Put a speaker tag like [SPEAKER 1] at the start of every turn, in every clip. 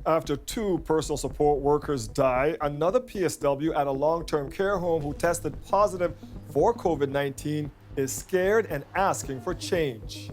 [SPEAKER 1] After two personal support workers die, another PSW at a long-term care home who tested positive for COVID-19 is scared and asking for change.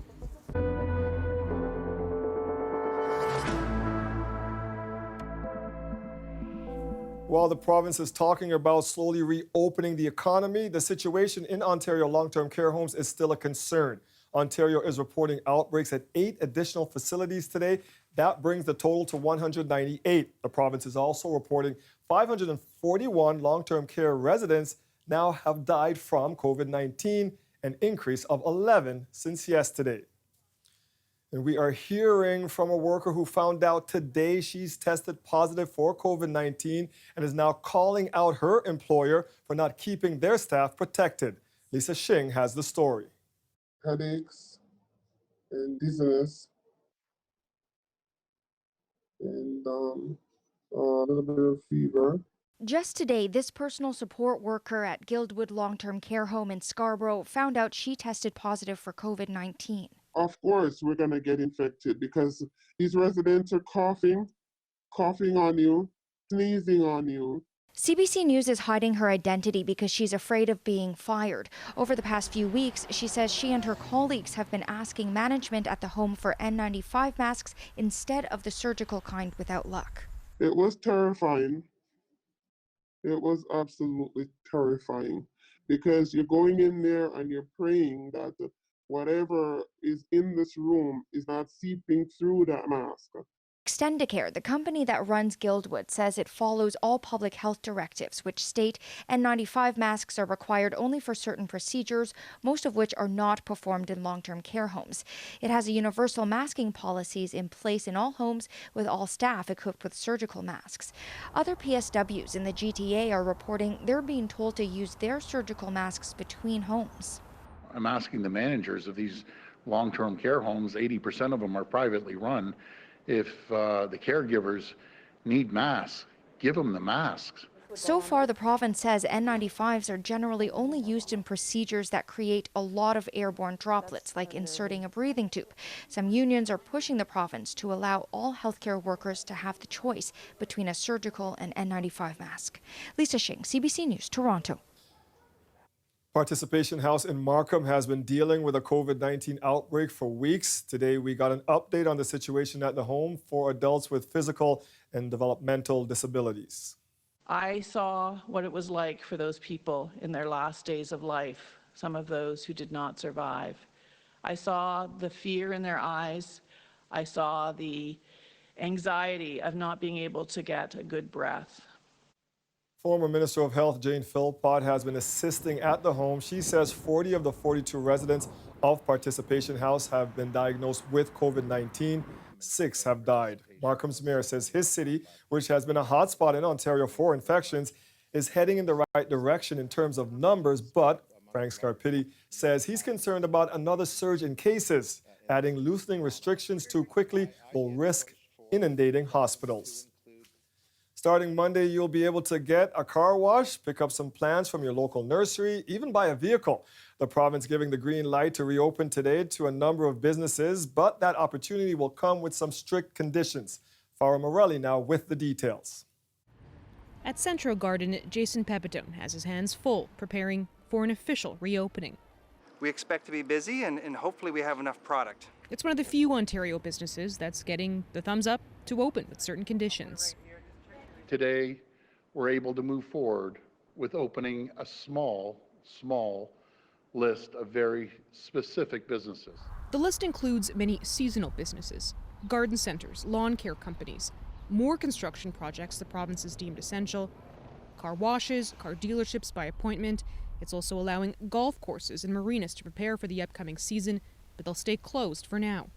[SPEAKER 1] While the province is talking about slowly reopening the economy, the situation in Ontario long-term care homes is still a concern. Ontario is reporting outbreaks at 8 additional facilities today. That brings the total to 198. The province is also reporting 541 long-term care residents now have died from COVID-19, an increase of 11 since yesterday. And we are hearing from a worker who found out today she's tested positive for COVID-19 and is now calling out her employer for not keeping their staff protected. Lisa Shing has the story.
[SPEAKER 2] Headaches and dizziness and a little bit of fever.
[SPEAKER 3] Just today, this personal support worker at Guildwood Long-Term Care Home in Scarborough found out she tested positive for COVID-19.
[SPEAKER 2] Of course, we're going to get infected because these residents are coughing on you, sneezing on you.
[SPEAKER 3] CBC News is hiding her identity because she's afraid of being fired. Over the past few weeks, she says she and her colleagues have been asking management at the home for N95 masks instead of the surgical kind without luck.
[SPEAKER 2] It was terrifying. It was absolutely terrifying because you're going in there and you're praying that whatever is in this room is not seeping through that mask.
[SPEAKER 3] Extendicare, the company that runs Guildwood, says it follows all public health directives, which state N95 masks are required only for certain procedures, most of which are not performed in long-term care homes. It has a universal masking policies in place in all homes, with all staff equipped with surgical masks. Other PSWs in the GTA are reporting they're being told to use their surgical masks between homes.
[SPEAKER 4] I'm asking the managers of these long-term care homes, 80% of them are privately run, if the caregivers need masks, give them the masks.
[SPEAKER 3] So far, the province says N95s are generally only used in procedures that create a lot of airborne droplets, like inserting a breathing tube. Some unions are pushing the province to allow all healthcare workers to have the choice between a surgical and N95 mask. Lisa Shing, CBC News, Toronto.
[SPEAKER 1] Participation House in Markham has been dealing with a COVID-19 outbreak for weeks. Today, we got an update on the situation at the home for adults with physical and developmental disabilities.
[SPEAKER 5] I saw what it was like for those people in their last days of life, some of those who did not survive. I saw the fear in their eyes. I saw the anxiety of not being able to get a good breath.
[SPEAKER 1] Former Minister of Health Jane Philpott has been assisting at the home. She says 40 of the 42 residents of Participation House have been diagnosed with COVID-19. 6 have died. Markham's mayor says his city, which has been a hotspot in Ontario for infections, is heading in the right direction in terms of numbers, but Frank Scarpitti says he's concerned about another surge in cases. Adding loosening restrictions too quickly will risk inundating hospitals. Starting Monday, you'll be able to get a car wash, pick up some plants from your local nursery, even buy a vehicle. The province giving the green light to reopen today to a number of businesses, but that opportunity will come with some strict conditions. Farah Morelli now with the details.
[SPEAKER 6] At Centro Garden, Jason Pepitone has his hands full preparing for an official reopening.
[SPEAKER 7] We expect to be busy and hopefully we have enough product.
[SPEAKER 6] It's one of the few Ontario businesses that's getting the thumbs up to open with certain conditions.
[SPEAKER 4] Today, we're able to move forward with opening a small list of very specific businesses.
[SPEAKER 6] The list includes many seasonal businesses, garden centers, lawn care companies, more construction projects the province has deemed essential, car washes, car dealerships by appointment. It's also allowing golf courses and marinas to prepare for the upcoming season, but they'll stay closed for now.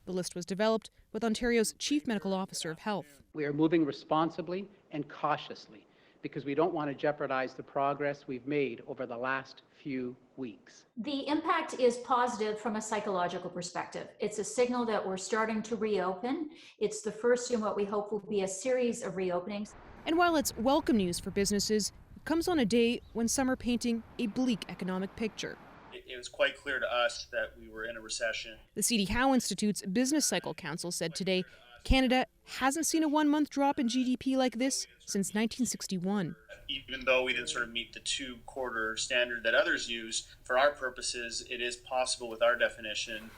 [SPEAKER 6] The list was developed with Ontario's Chief Medical Officer of Health.
[SPEAKER 8] We are moving responsibly and cautiously because we don't want to jeopardize the progress we've made over the last few weeks.
[SPEAKER 9] The impact is positive from a psychological perspective. It's a signal that we're starting to reopen. It's the first in what we hope will be a series of reopenings.
[SPEAKER 6] And while it's welcome news for businesses, it comes on a day when some are painting a bleak economic picture.
[SPEAKER 10] It was quite clear to us that we were in a recession.
[SPEAKER 6] The C.D. Howe Institute's Business Cycle Council said today Canada hasn't seen a 1-month drop in GDP like this since 1961.
[SPEAKER 10] Even though we didn't sort of meet the 2-quarter standard that others use, for our purposes, it is possible with our definition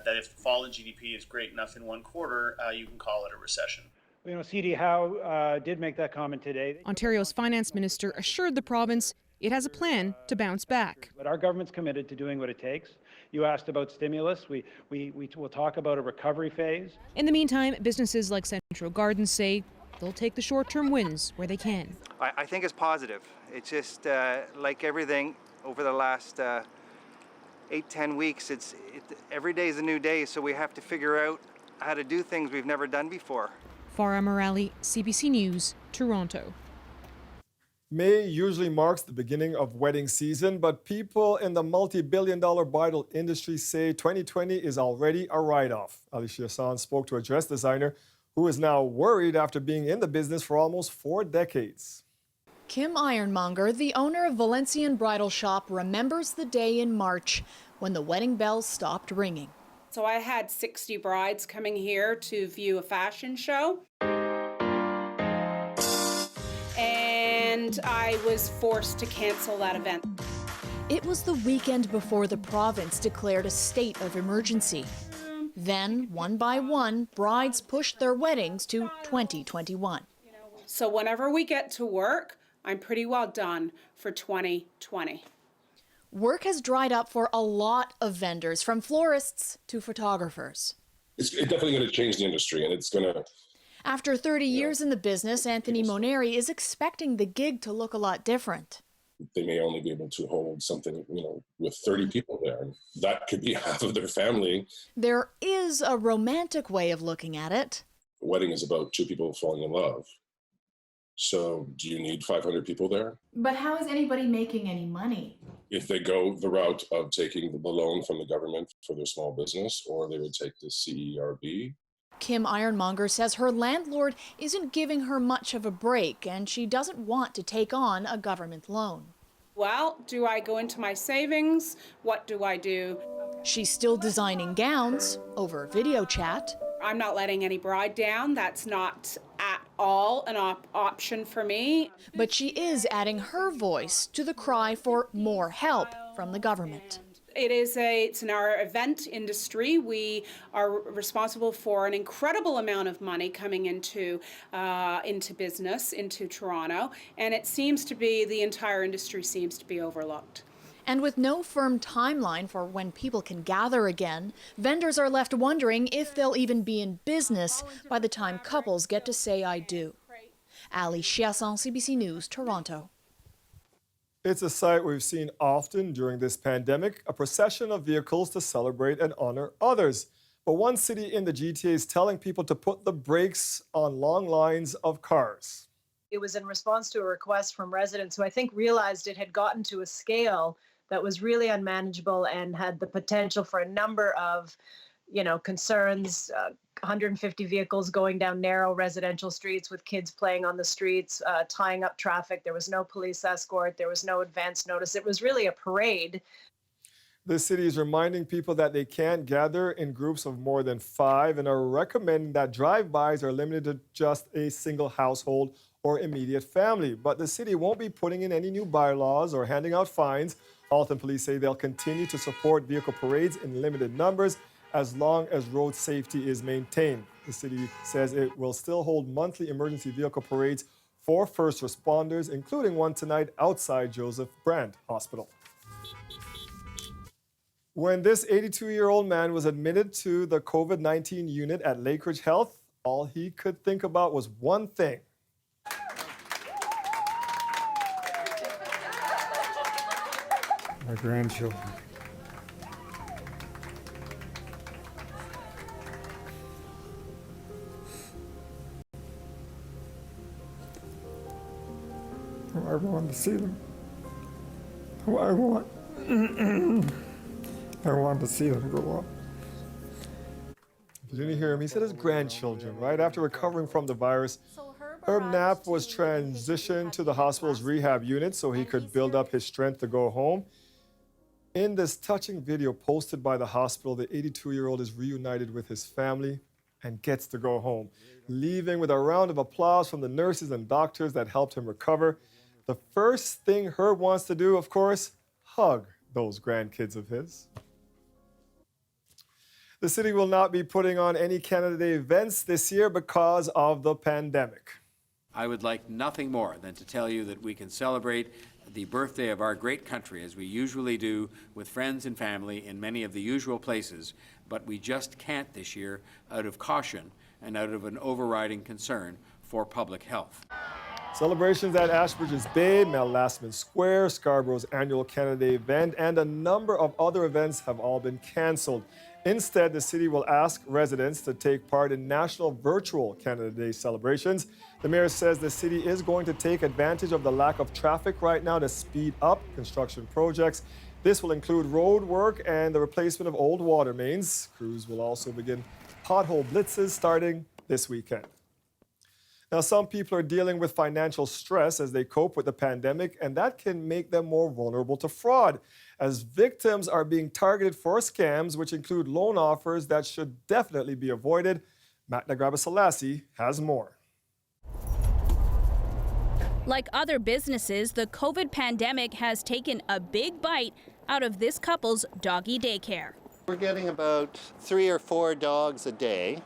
[SPEAKER 10] that if the fall in GDP is great enough in 1 quarter, you can call it a recession.
[SPEAKER 11] You know, C.D. Howe did make that comment today.
[SPEAKER 6] Ontario's finance minister assured the province it has a plan to bounce back.
[SPEAKER 11] But our government's committed to doing what it takes. You asked about stimulus. We will talk about a recovery phase.
[SPEAKER 6] In the meantime, businesses like Central Gardens say they'll take the short-term wins where they can.
[SPEAKER 7] I think it's positive. It's just like everything over the last 8-10 weeks, every day is a new day, so we have to figure out how to do things we've never done before.
[SPEAKER 6] Farah Morali, CBC News, Toronto.
[SPEAKER 1] May usually marks the beginning of wedding season, but people in the multi-billion-dollar bridal industry say 2020 is already a write-off. Alicia San spoke to a dress designer who is now worried after being in the business for almost 4 decades.
[SPEAKER 12] Kim Ironmonger, the owner of Valencian Bridal Shop, remembers the day in March when the wedding bells stopped ringing.
[SPEAKER 13] So I had 60 brides coming here to view a fashion show. And I was forced to cancel that event.
[SPEAKER 12] It was the weekend before the province declared a state of emergency. Then, one by one, brides pushed their weddings to 2021.
[SPEAKER 13] So whenever we get to work, I'm pretty well done for 2020.
[SPEAKER 12] Work has dried up for a lot of vendors, from florists to photographers.
[SPEAKER 14] It's definitely going to change the industry, and it's going to...
[SPEAKER 12] After 30 years in the business, Anthony Moneri is expecting the gig to look a lot different.
[SPEAKER 14] They may only be able to hold something, with 30 people there. That could be half of their family.
[SPEAKER 12] There is a romantic way of looking at it.
[SPEAKER 14] A wedding is about 2 people falling in love. So do you need 500 people there?
[SPEAKER 15] But how is anybody making any money?
[SPEAKER 14] If they go the route of taking the loan from the government for their small business, or they would take the CERB.
[SPEAKER 12] Kim Ironmonger says her landlord isn't giving her much of a break, and she doesn't want to take on a government loan.
[SPEAKER 13] Well, do I go into my savings? What do I do?
[SPEAKER 12] She's still designing gowns over video chat.
[SPEAKER 13] I'm not letting any bride down. That's not at all an option for me.
[SPEAKER 12] But she is adding her voice to the cry for more help from the government.
[SPEAKER 13] It's in our event industry. We are responsible for an incredible amount of money coming into business, into Toronto, and it seems to be, the entire industry seems to be overlooked.
[SPEAKER 12] And with no firm timeline for when people can gather again, vendors are left wondering if they'll even be in business by the time couples get to say I do. Ali Chiasson, CBC News, Toronto.
[SPEAKER 1] It's a sight we've seen often during this pandemic, a procession of vehicles to celebrate and honor others. But one city in the GTA is telling people to put the brakes on long lines of cars.
[SPEAKER 16] It was in response to a request from residents who I think realized it had gotten to a scale that was really unmanageable and had the potential for a number of, concerns. 150 vehicles going down narrow residential streets with kids playing on the streets, tying up traffic. There was no police escort. There was no advance notice. It was really a parade.
[SPEAKER 1] The city is reminding people that they can't gather in groups of more than 5 and are recommending that drive-bys are limited to just a single household or immediate family. But the city won't be putting in any new bylaws or handing out fines. Alton police say they'll continue to support vehicle parades in limited numbers as long as road safety is maintained. The city says it will still hold monthly emergency vehicle parades for first responders, including one tonight outside Joseph Brand Hospital. When this 82-year-old man was admitted to the COVID-19 unit at Lakeridge Health, all he could think about was one thing:
[SPEAKER 17] my grandchildren. I want to see them. I want to see them grow up.
[SPEAKER 1] If you didn't hear him, he said his grandchildren. Right after recovering from the virus, Herb Knapp was transitioned to the hospital's rehab unit so he could build up his strength to go home. In this touching video posted by the hospital, the 82-year-old is reunited with his family. and gets to go home, leaving with a round of applause from the nurses and doctors that helped him recover. The first thing Herb wants to do, of course, hug those grandkids of his. The city will not be putting on any Canada Day events this year because of the pandemic.
[SPEAKER 18] I would like nothing more than to tell you that we can celebrate the birthday of our great country as we usually do with friends and family in many of the usual places, but we just can't this year out of caution and out of an overriding concern for public health.
[SPEAKER 1] Celebrations at Ashbridge's Bay, Mel Lastman Square, Scarborough's annual Canada Day event, and a number of other events have all been cancelled. Instead, the city will ask residents to take part in national virtual Canada Day celebrations. The mayor says the city is going to take advantage of the lack of traffic right now to speed up construction projects. This will include road work and the replacement of old water mains. Crews will also begin pothole blitzes starting this weekend. Now, some people are dealing with financial stress as they cope with the pandemic, and that can make them more vulnerable to fraud, as victims are being targeted for scams, which include loan offers that should definitely be avoided. Matt Nagraba-Selassie has more.
[SPEAKER 19] Like other businesses, the COVID pandemic has taken a big bite out of this couple's doggy daycare.
[SPEAKER 20] We're getting about 3 or 4 dogs a day.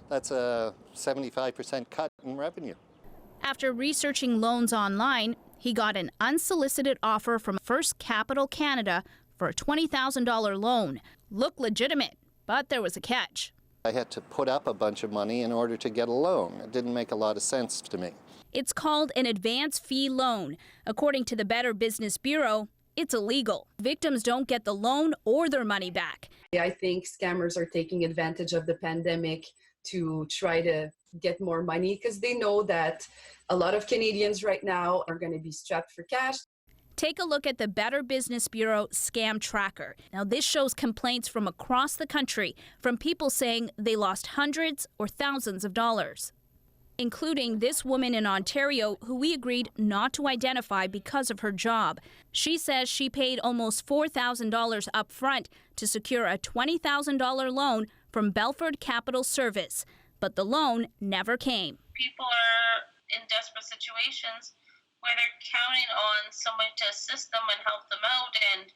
[SPEAKER 20] That's a 75% cut in revenue.
[SPEAKER 19] After researching loans online, he got an unsolicited offer from First Capital Canada for a $20,000 loan. Looked legitimate, but there was a catch.
[SPEAKER 20] I had to put up a bunch of money in order to get a loan. It didn't make a lot of sense to me.
[SPEAKER 19] It's called an advance fee loan. According to the Better Business Bureau, it's illegal. Victims don't get the loan or their money back.
[SPEAKER 21] I think scammers are taking advantage of the pandemic to try to get more money because they know that a lot of Canadians right now are going to be strapped for cash.
[SPEAKER 19] Take a look at the Better Business Bureau Scam Tracker. Now, this shows complaints from across the country from people saying they lost hundreds or thousands of dollars, including this woman in Ontario who we agreed not to identify because of her job. She says she paid almost $4,000 up front to secure a $20,000 loan from Belford Capital Service, but the loan never came.
[SPEAKER 22] People are in desperate situations where they're counting on someone to assist them and help them out, and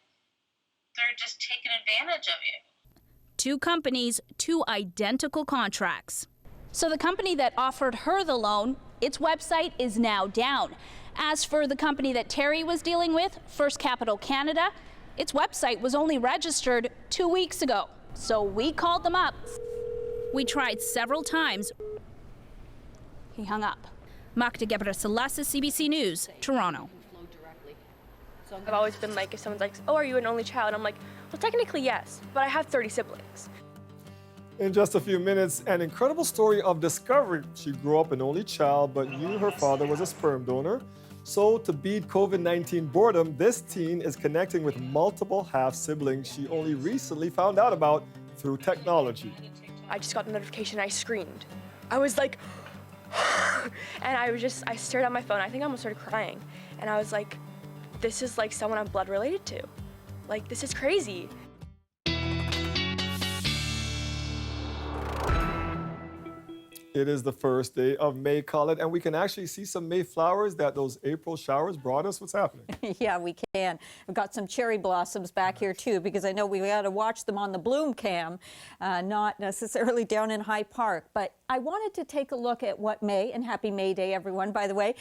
[SPEAKER 22] they're just taking advantage of you.
[SPEAKER 19] Two companies, two identical contracts. So the company that offered her the loan, its website is now down. As for the company that Terry was dealing with, First Capital Canada, its website was only registered 2 weeks ago. So we called them up. We tried several times. He hung up. Magda Gebre-Selassie, CBC News, Toronto.
[SPEAKER 23] I've always been like, if someone's like, oh, are you an only child? I'm like, well, technically yes, but I have 30 siblings.
[SPEAKER 1] In just a few minutes, an incredible story of discovery. She grew up an only child, but knew her father was a sperm donor. So to beat COVID-19 boredom, this teen is connecting with multiple half-siblings she only recently found out about through technology.
[SPEAKER 23] I just got the notification, I screamed. I was like, and I stared at my phone. I think I almost started crying. And I was like, this is like someone I'm blood related to. Like, this is crazy.
[SPEAKER 1] It is the first day of May, Colin, and we can actually see some May flowers that those April showers brought us. What's happening?
[SPEAKER 24] Yeah, we can. We've got some cherry blossoms back here, too, because I know we got to watch them on the bloom cam, not necessarily down in High Park. But I wanted to take a look at what May, and happy May Day, everyone, by the way,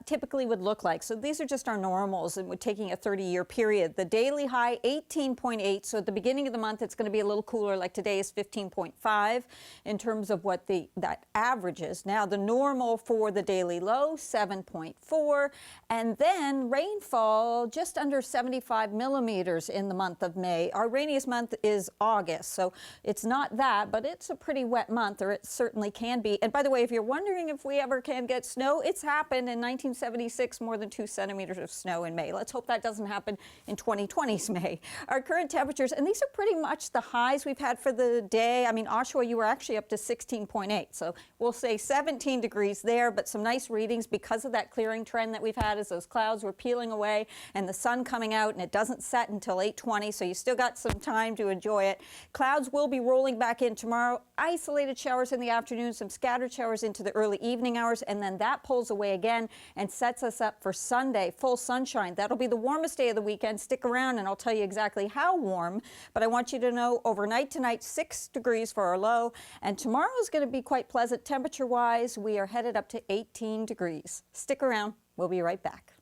[SPEAKER 24] typically would look like. So these are just our normals, and we're taking a 30-year period. The daily high, 18.8. So at the beginning of the month, it's going to be a little cooler, like today is 15.5 in terms of what that averages. Now, the normal for the daily low, 7.4, and then rainfall just under 75 millimeters in the month of May. Our rainiest month is August, so it's not that, but it's a pretty wet month, or it certainly certainly can be. And by the way, if you're wondering if we ever can get snow, it's happened in 1976, more than 2 centimeters of snow in May. Let's hope that doesn't happen in 2020's May. Our current temperatures, and these are pretty much the highs we've had for the day. I mean, Oshawa, you were actually up to 16.8, so we'll say 17 degrees there, but some nice readings because of that clearing trend that we've had as those clouds were peeling away and the sun coming out, and it doesn't set until 8:20, so you still got some time to enjoy it. Clouds will be rolling back in tomorrow. Isolated showers in the afternoon, some scattered showers into the early evening hours, and then that pulls away again and sets us up for Sunday, full sunshine. That'll be the warmest day of the weekend. Stick around and I'll tell you exactly how warm, but I want you to know overnight tonight, 6 degrees for our low, and tomorrow is going to be quite pleasant temperature-wise. We are headed up to 18 degrees. Stick around. We'll be right back.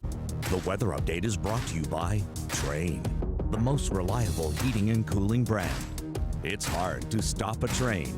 [SPEAKER 2] The weather update is brought to you by Train, the most reliable heating and cooling brand. It's hard to stop a train.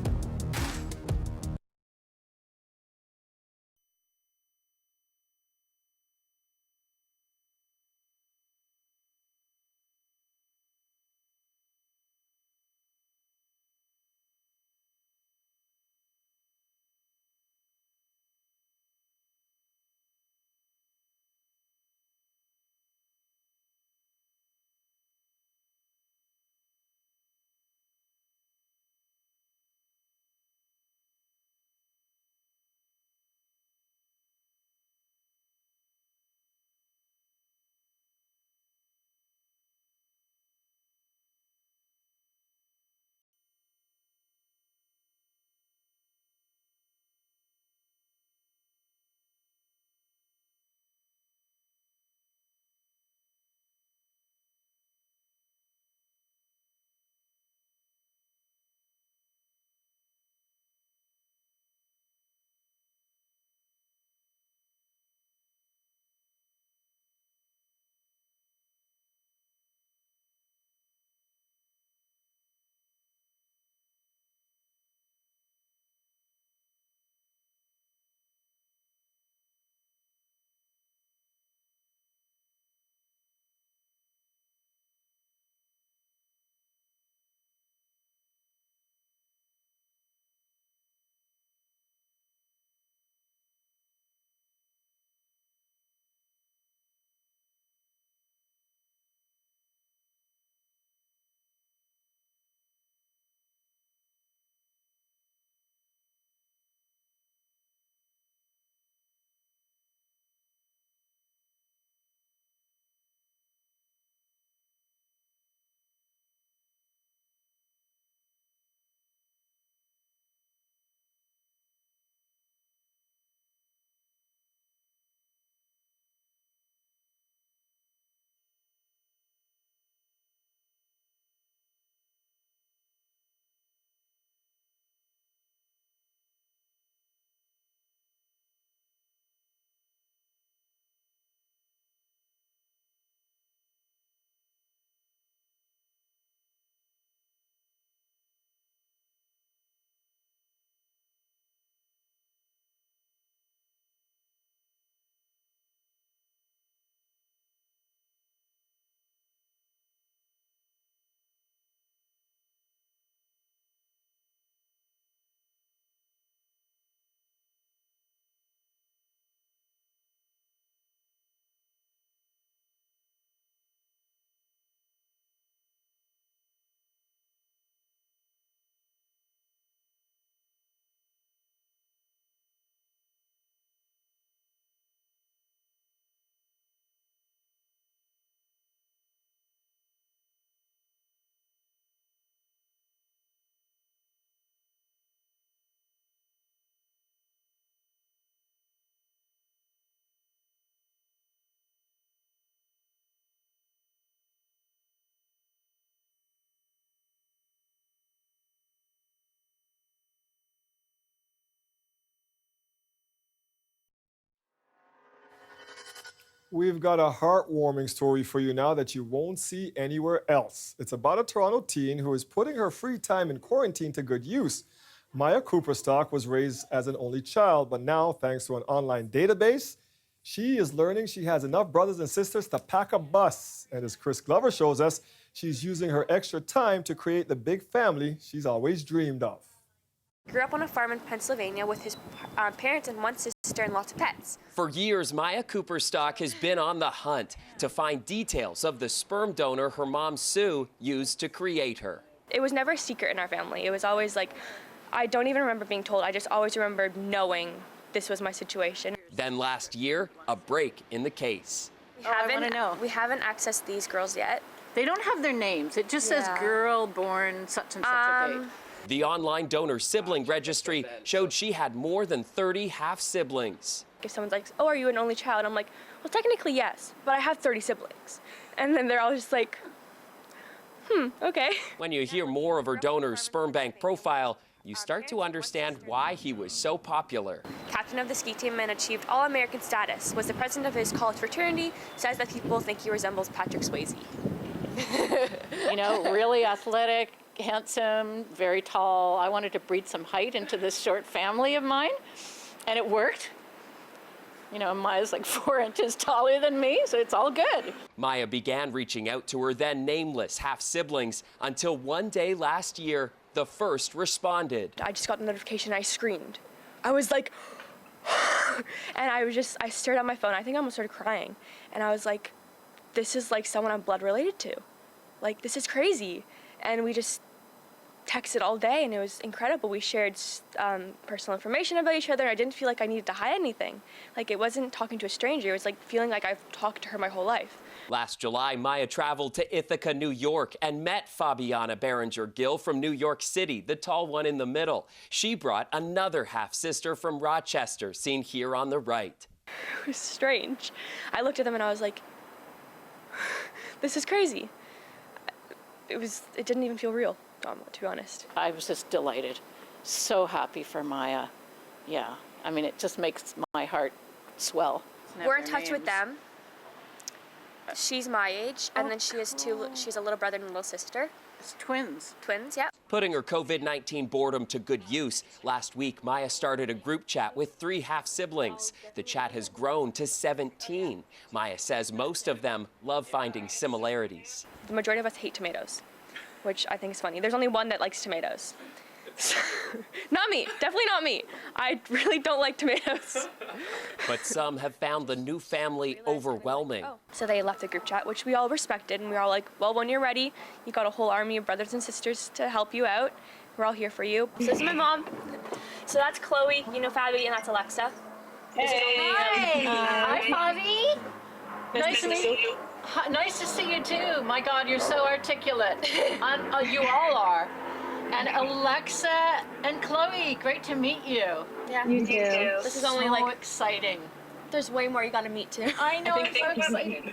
[SPEAKER 1] We've got a heartwarming story for you now that you won't see anywhere else. It's about a Toronto teen who is putting her free time in quarantine to good use. Maya Cooperstock was raised as an only child, but now, thanks to an online database, she is learning she has enough brothers and sisters to pack a bus. And as Chris Glover shows us, she's using her extra time to create the big family she's always dreamed of.
[SPEAKER 23] Grew up on a farm in Pennsylvania with his parents and one sister and lots of pets.
[SPEAKER 3] For years, Maya Cooperstock has been on the hunt to find details of the sperm donor her mom, Sue, used to create her.
[SPEAKER 23] It was never a secret in our family. It was always like, I don't even remember being told. I just always remembered knowing this was my situation.
[SPEAKER 3] Then last year, a break in the case.
[SPEAKER 23] We haven't accessed these girls yet.
[SPEAKER 4] They don't have their names. It just says girl born such and such a date.
[SPEAKER 3] The online donor sibling registry showed she had more than 30 half-siblings.
[SPEAKER 23] If someone's like, oh, are you an only child? I'm like, well, technically yes, but I have 30 siblings. And then they're all just like, okay.
[SPEAKER 3] When you hear more of her donor's sperm bank profile, you start to understand why he was so popular.
[SPEAKER 23] Captain of the ski team and achieved All-American status, was the president of his college fraternity, says that people think he resembles Patrick Swayze.
[SPEAKER 4] You know, really athletic, handsome, very tall. I wanted to breed some height into this short family of mine, and it worked. You know, Maya's like 4 inches taller than me, so it's all good.
[SPEAKER 3] Maya began reaching out to her then nameless half-siblings until one day last year, the first responded.
[SPEAKER 23] I just got the notification, I screamed. I was like, and I stared at my phone. I think I almost started crying. And I was like, this is like someone I'm blood related to. Like, this is crazy. And we just texted all day, and it was incredible. We shared personal information about each other. I didn't feel like I needed to hide anything. Like, it wasn't talking to a stranger. It was like feeling like I've talked to her my whole life.
[SPEAKER 3] Last July, Maya traveled to Ithaca, New York, and met Fabiana Berenger-Gill from New York City, the tall one in the middle. She brought another half-sister from Rochester, seen here on the right.
[SPEAKER 23] It was strange. I looked at them and I was like, this is crazy. It didn't even feel real, to be honest.
[SPEAKER 4] I was just delighted. So happy for Maya. Yeah, I mean, it just makes my heart swell.
[SPEAKER 23] We're in touch with them. She's my age, and then she has she's a little brother and a little sister.
[SPEAKER 4] It's twins.
[SPEAKER 23] Twins, yeah.
[SPEAKER 3] Putting her COVID-19 boredom to good use, last week Maya started a group chat with 3 half-siblings. The chat has grown to 17. Maya says most of them love finding similarities.
[SPEAKER 23] The majority of us hate tomatoes, which I think is funny. There's only one that likes tomatoes. Not me, definitely not me. I really don't like tomatoes.
[SPEAKER 3] But some have found the new family overwhelming.
[SPEAKER 23] So they left the group chat, which we all respected, and we were all like, well, when you're ready, you got a whole army of brothers and sisters to help you out. We're all here for you. So this is my mom. So that's Chloe, you know Fabi, and that's Alexa.
[SPEAKER 4] Hey. Hi, Fabi. Nice to meet you. Nice to see you too. My God, you're so articulate. You all are. And Alexa and Chloe, great to meet you.
[SPEAKER 23] Yeah, you too. This is only
[SPEAKER 4] so exciting.
[SPEAKER 23] There's way more you gotta meet too.
[SPEAKER 4] I know, I'm so excited.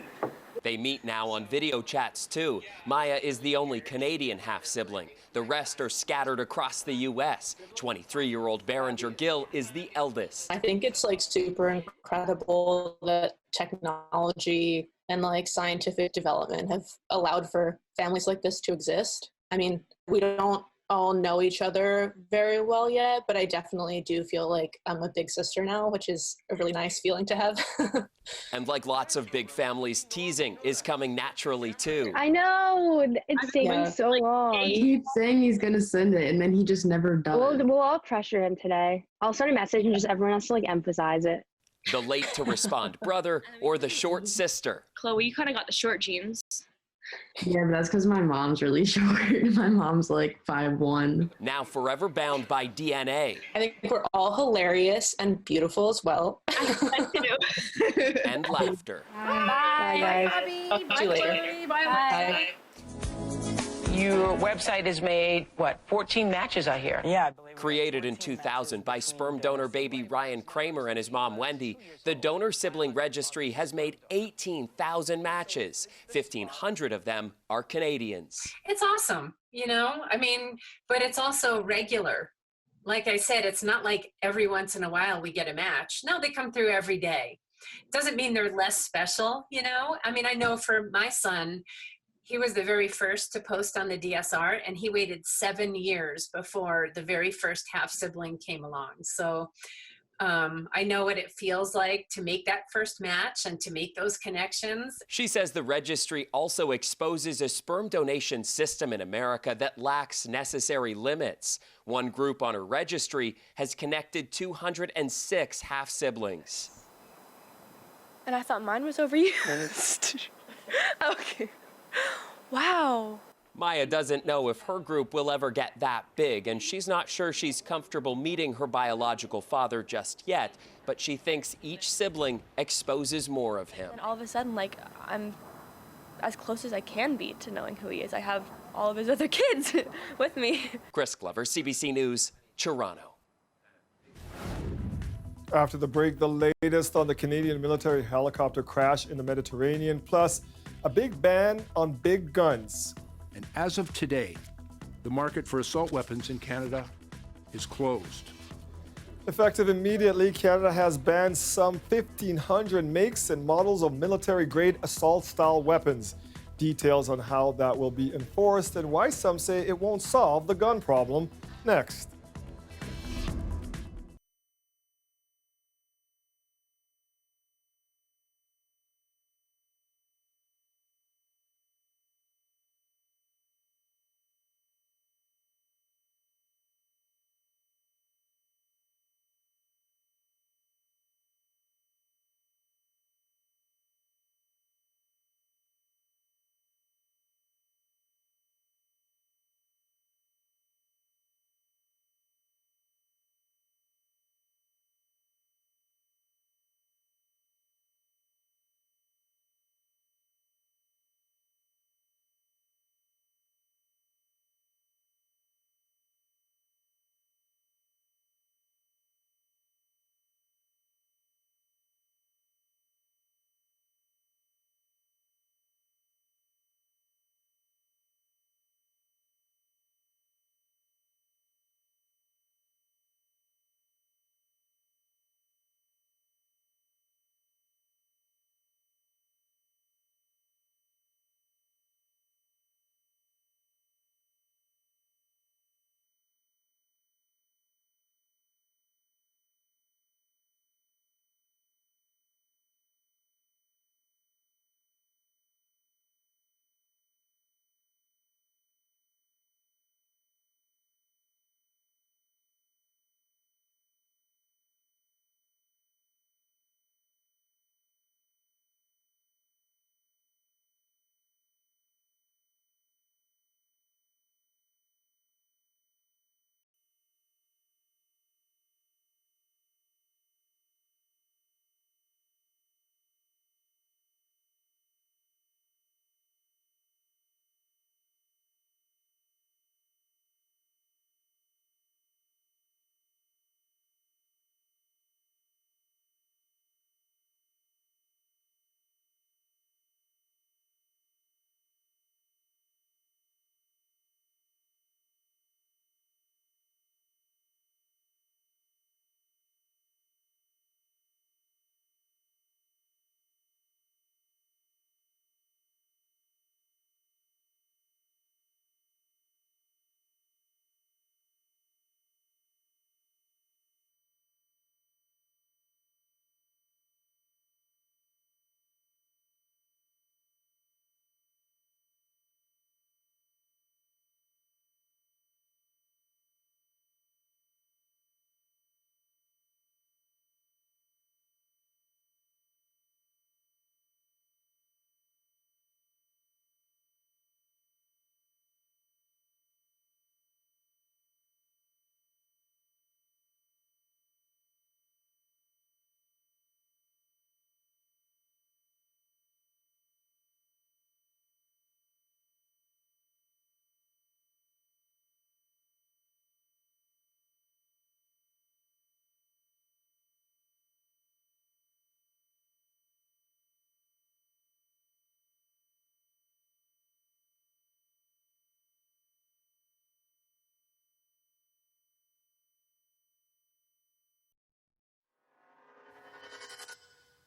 [SPEAKER 3] They meet now on video chats too. Maya is the only Canadian half-sibling. The rest are scattered across the U.S. 23-year-old Berenger-Gill is the eldest.
[SPEAKER 5] I think it's like super incredible that technology and like scientific development have allowed for families like this to exist. I mean, we don't all know each other very well yet, but I definitely do feel like I'm a big sister now, which is a really nice feeling to have.
[SPEAKER 3] And like lots of big families, teasing is coming naturally too.
[SPEAKER 8] I know, it's taking so long.
[SPEAKER 25] He keeps saying he's gonna send it, and then he just never does.
[SPEAKER 8] We'll all pressure him today. I'll send a message and just everyone has to like emphasize it.
[SPEAKER 3] The late to respond brother or the short sister.
[SPEAKER 23] Chloe, you kind of got the short genes.
[SPEAKER 25] Yeah, but that's because my mom's really short. My mom's like 5'1".
[SPEAKER 3] Now forever bound by DNA.
[SPEAKER 5] I think we're all hilarious and beautiful as well.
[SPEAKER 3] And laughter.
[SPEAKER 8] Bye guys.
[SPEAKER 5] Talk to you later.
[SPEAKER 4] Bye.
[SPEAKER 26] Your website has made, what, 14 matches, I hear?
[SPEAKER 27] Yeah, I believe.
[SPEAKER 3] Created in 2000 by sperm donor baby Ryan Kramer and his mom Wendy, the donor sibling registry has made 18,000 matches. 1,500 of them are Canadians.
[SPEAKER 28] It's awesome, you know? I mean, but it's also regular. Like I said, it's not like every once in a while we get a match. No, they come through every day. Doesn't mean they're less special, you know? I mean, I know for my son, he was the very first to post on the DSR, and he waited 7 years before the very first half-sibling came along. So I know what it feels like to make that first match and to make those connections.
[SPEAKER 3] She says the registry also exposes a sperm donation system in America that lacks necessary limits. One group on her registry has connected 206 half-siblings.
[SPEAKER 23] And I thought mine was overused. Okay. Wow.
[SPEAKER 3] Maya doesn't know if her group will ever get that big, and she's not sure she's comfortable meeting her biological father just yet, but she thinks each sibling exposes more of him.
[SPEAKER 23] And all of a sudden, like, I'm as close as I can be to knowing who he is. I have all of his other kids with me.
[SPEAKER 3] Chris Glover, CBC News, Toronto.
[SPEAKER 1] After the break, the latest on the Canadian military helicopter crash in the Mediterranean, plus a big ban on big guns.
[SPEAKER 6] And as of today, the market for assault weapons in Canada is closed.
[SPEAKER 1] Effective immediately, Canada has banned some 1,500 makes and models of military-grade assault-style weapons. Details on how that will be enforced and why some say it won't solve the gun problem, next.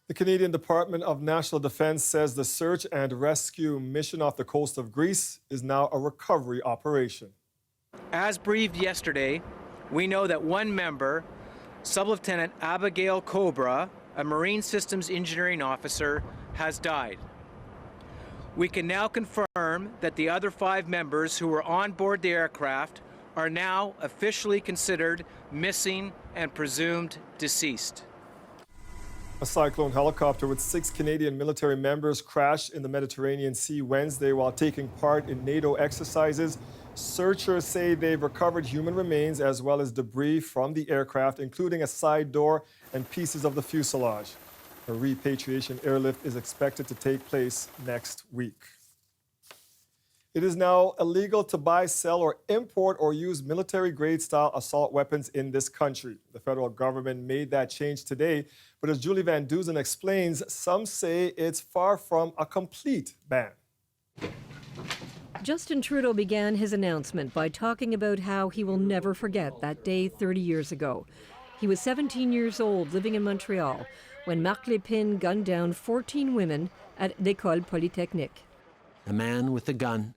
[SPEAKER 1] The Canadian Department of National Defence says the search and rescue mission off the coast of Greece is now a recovery operation.
[SPEAKER 7] As briefed yesterday, we know that one member Sublieutenant Abigail Cobra, a Marine Systems Engineering officer, has died. We can now confirm that the other 5 members who were on board the aircraft are now officially considered missing and presumed deceased.
[SPEAKER 1] A Cyclone helicopter with 6 Canadian military members crashed in the Mediterranean Sea Wednesday while taking part in NATO exercises. Searchers say they've recovered human remains as well as debris from the aircraft, including a side door and pieces of the fuselage. A repatriation airlift is expected to take place next week. It is now illegal to buy, sell, or import or use military-grade style assault weapons in this country. The federal government made that change today, but as Julie Van Duzen explains, some say it's far from a complete ban.
[SPEAKER 9] Justin Trudeau began his announcement by talking about how he will never forget that day 30 years ago. He was 17 years old, living in Montreal, when Marc Lépine gunned down 14 women at l'École Polytechnique.
[SPEAKER 10] A man with a gun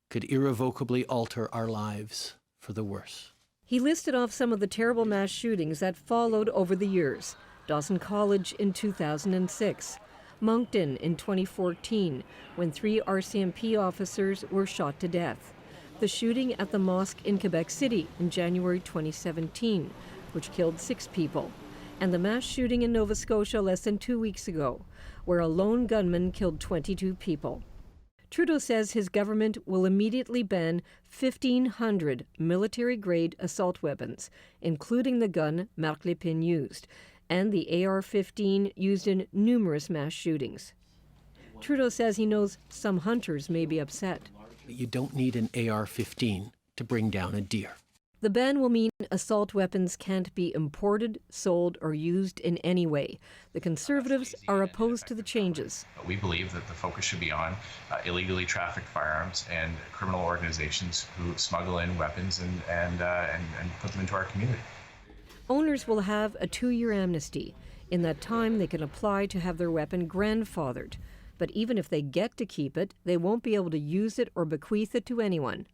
[SPEAKER 10] could irrevocably alter our lives for the worse.
[SPEAKER 9] He listed off some of the terrible mass shootings that followed over the years. Dawson College in 2006, Moncton in 2014, when 3 RCMP officers were shot to death. The shooting at the mosque in Quebec City in January 2017, which killed 6 people. And the mass shooting in Nova Scotia less than 2 weeks ago, where a lone gunman killed 22 people. Trudeau says his government will immediately ban 1,500 military-grade assault weapons, including the gun Marc Lépine used, and the AR-15 used in numerous mass shootings. Trudeau says he knows some hunters may be upset.
[SPEAKER 10] You don't need an AR-15 to bring down a deer.
[SPEAKER 9] The ban will mean assault weapons can't be imported, sold, or used in any way. The Conservatives are opposed to the changes.
[SPEAKER 11] We believe that the focus should be on illegally trafficked firearms and criminal organizations who smuggle in weapons and put them into our community.
[SPEAKER 9] Owners will have a 2-year amnesty. In that time, they can apply to have their weapon grandfathered. But even if they get to keep it, they won't be able to use it or bequeath it to anyone.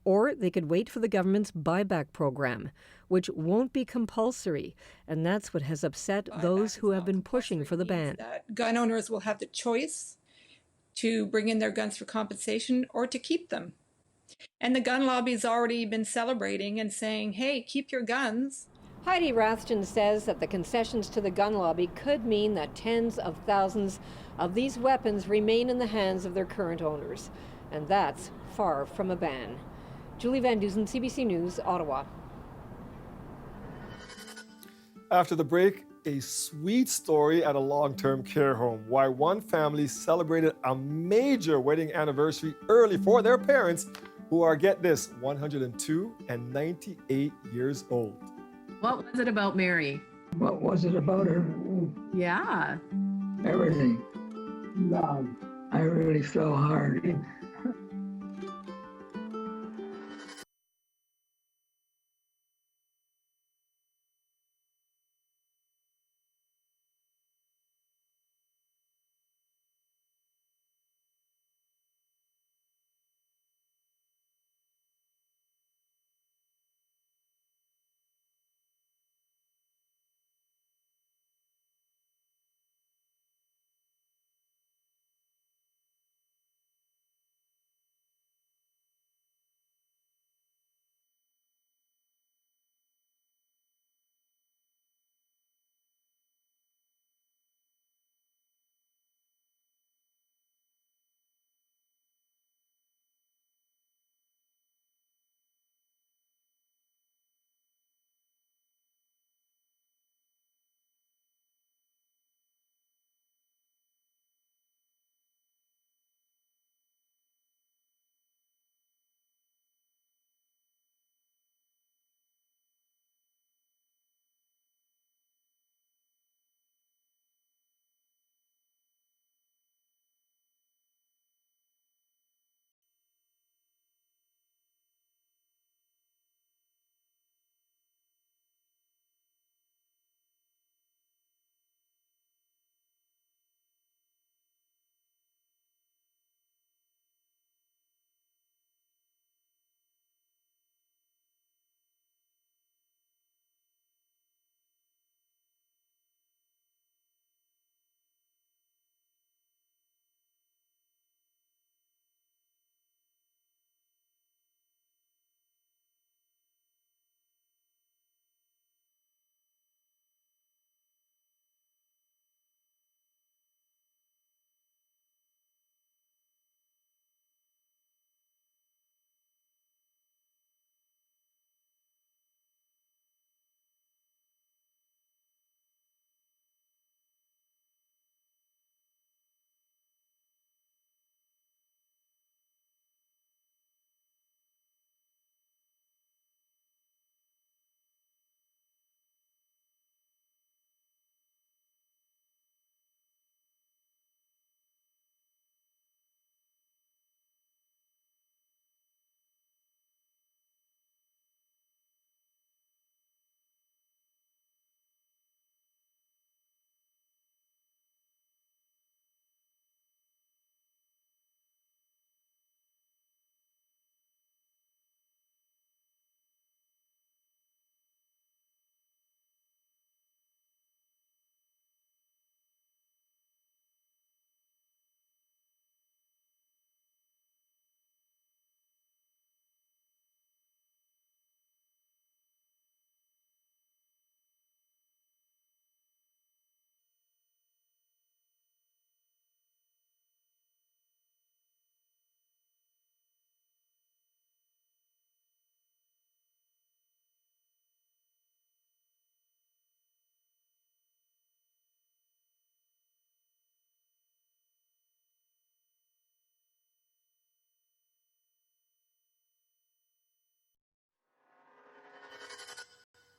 [SPEAKER 9] Or they could wait for the government's buyback program, which won't be compulsory, and that's what has upset those who have been pushing for the ban.
[SPEAKER 13] Gun owners will have the choice to bring in their guns for compensation or to keep them. And the gun lobby's already been celebrating and saying, hey, keep your guns.
[SPEAKER 9] Heidi Rathjen says that the concessions to the gun lobby could mean that tens of thousands of these weapons remain in the hands of their current owners, and that's far from a ban. Julie Van Duzen, CBC News, Ottawa.
[SPEAKER 1] After the break, a sweet story at a long-term care home. Why one family celebrated a major wedding anniversary early for their parents, who are, get this, 102 and 98 years old.
[SPEAKER 14] What was it about Mary?
[SPEAKER 17] What was it about her?
[SPEAKER 14] Yeah.
[SPEAKER 17] Everything. Love. I really fell hard.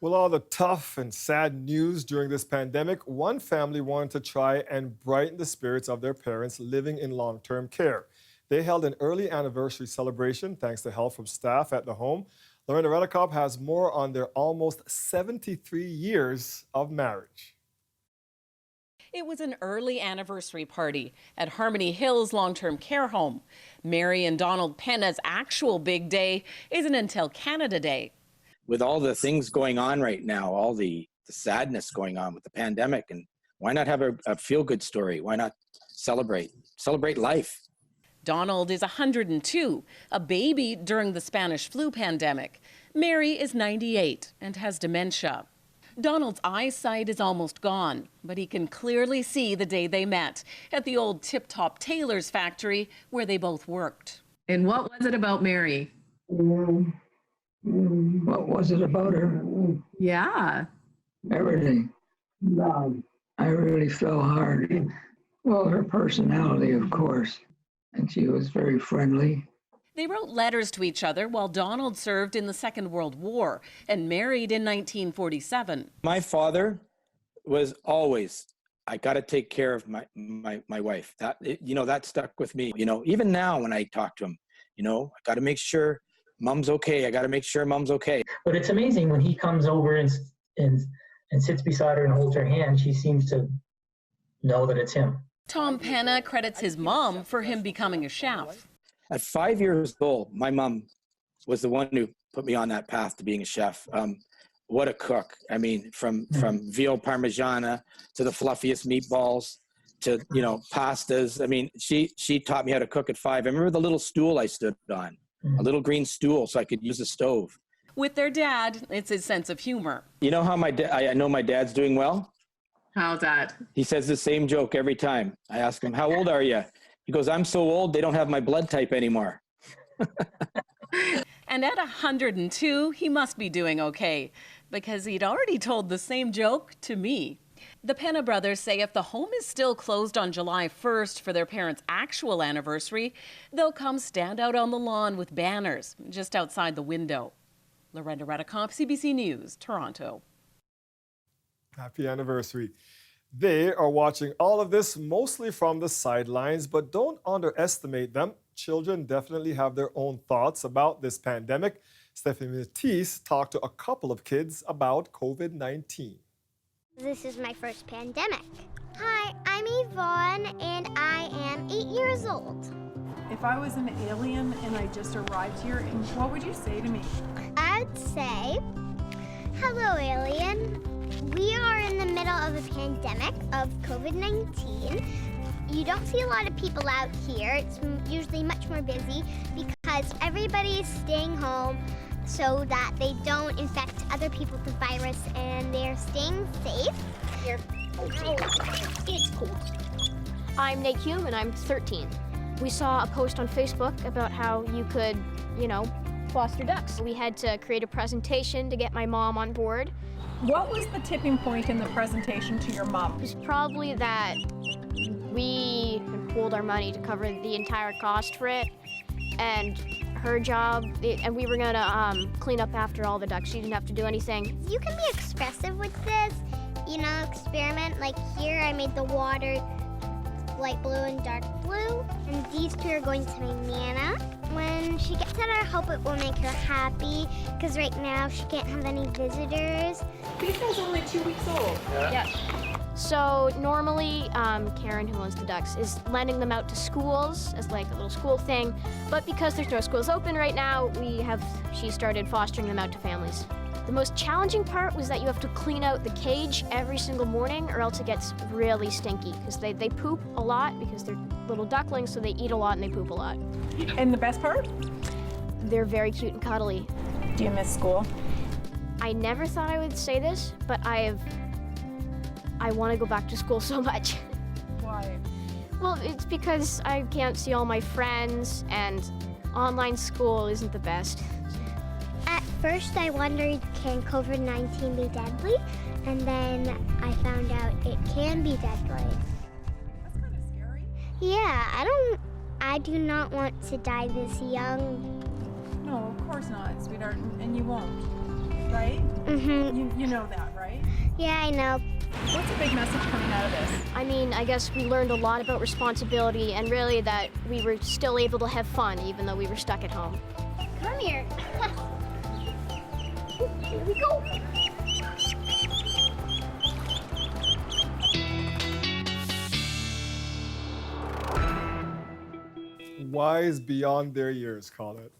[SPEAKER 1] With all the tough and sad news during this pandemic, one family wanted to try and brighten the spirits of their parents living in long-term care. They held an early anniversary celebration thanks to help from staff at the home. Lorena Redekop has more on their almost 73 years of marriage.
[SPEAKER 12] It was an early anniversary party at Harmony Hills long-term care home. Mary and Donald Penna's actual big day isn't until Canada Day.
[SPEAKER 15] With all the things going on right now, all the sadness going on with the pandemic, and why not have a feel-good story? Why not celebrate life?
[SPEAKER 12] Donald is 102, a baby during the Spanish flu pandemic. Mary is 98 and has dementia. Donald's eyesight is almost gone, but he can clearly see the day they met at the old Tip Top Tailors factory where they both worked.
[SPEAKER 14] And what was it about Mary?
[SPEAKER 17] What was it about her?
[SPEAKER 14] Yeah.
[SPEAKER 17] Everything. I really fell hard. Well, her personality, of course. And she was very friendly.
[SPEAKER 12] They wrote letters to each other while Donald served in the Second World War and married in 1947.
[SPEAKER 15] My father was always, I got to take care of my wife. That stuck with me. Even now when I talk to him, I got to make sure Mom's okay. I got to make sure Mom's okay.
[SPEAKER 16] But it's amazing when he comes over and sits beside her and holds her hand, she seems to know that it's him.
[SPEAKER 12] Tom Penna credits his mom for him becoming a chef.
[SPEAKER 15] At 5 years old, my mom was the one who put me on that path to being a chef. What a cook. I mean, from veal parmigiana to the fluffiest meatballs to, pastas. I mean, she taught me how to cook at 5. I remember the little stool I stood on, a little green stool so I could use the stove.
[SPEAKER 12] With their dad, it's his sense of humor.
[SPEAKER 15] You know how I know my dad's doing well?
[SPEAKER 14] How's that?
[SPEAKER 15] He says the same joke every time. I ask him, how old are you? He goes, I'm so old, they don't have my blood type anymore.
[SPEAKER 12] And at 102, he must be doing okay, because he'd already told the same joke to me. The Penna brothers say if the home is still closed on July 1st for their parents' actual anniversary, they'll come stand out on the lawn with banners just outside the window. Lorena Redekop, CBC News, Toronto.
[SPEAKER 1] Happy anniversary. They are watching all of this mostly from the sidelines, but don't underestimate them. Children definitely have their own thoughts about this pandemic. Stephanie Matisse talked to a couple of kids about COVID-19.
[SPEAKER 18] This is my first pandemic. Hi, I'm Yvonne and I am 8 years old.
[SPEAKER 20] If I was an alien and I just arrived here, what would you say to me?
[SPEAKER 18] I'd say, hello alien. We are in the middle of a pandemic of COVID-19. You don't see a lot of people out here. It's usually much more busy because everybody is staying home so that they don't infect other people with the virus and they're staying safe. Here. It's cold.
[SPEAKER 21] I'm Nate Hume and I'm 13. We saw a post on Facebook about how you could, foster ducks. We had to create a presentation to get my mom on board.
[SPEAKER 20] What was the tipping point in the presentation to your mom?
[SPEAKER 21] It was probably that we pooled our money to cover the entire cost for it, and her job, and we were gonna clean up after all the ducks. She didn't have to do anything.
[SPEAKER 18] You can be expressive with this, experiment. Like here I made the water light blue and dark blue, and these two are going to my Nana. When she gets it, I hope it will make her happy, because right now she can't have any visitors.
[SPEAKER 20] Lisa's only 2 weeks old.
[SPEAKER 21] Yeah. So normally, Karen, who owns the ducks, is lending them out to schools as like a little school thing. But because there's no schools open right now, she started fostering them out to families. The most challenging part was that you have to clean out the cage every single morning or else it gets really stinky because they poop a lot because they're little ducklings, so they eat a lot and they poop a lot.
[SPEAKER 20] And the best part?
[SPEAKER 21] They're very cute and cuddly.
[SPEAKER 20] Do you miss school?
[SPEAKER 21] I never thought I would say this, but I want to go back to school so much.
[SPEAKER 20] Why?
[SPEAKER 21] Well, it's because I can't see all my friends and online school isn't the best.
[SPEAKER 18] At first I wondered, can COVID-19 be deadly? And then I found out it can be deadly.
[SPEAKER 20] That's kind of scary.
[SPEAKER 18] Yeah, I do not want to die this young.
[SPEAKER 20] No, of course not, sweetheart, and you won't. right?
[SPEAKER 21] Mm-hmm.
[SPEAKER 20] You know that, right?
[SPEAKER 21] Yeah, I know.
[SPEAKER 20] What's a big message coming out of this?
[SPEAKER 21] I mean, I guess we learned a lot about responsibility and really that we were still able to have fun even though we were stuck at home. Come here. Here we go.
[SPEAKER 1] Wise beyond their years, call it.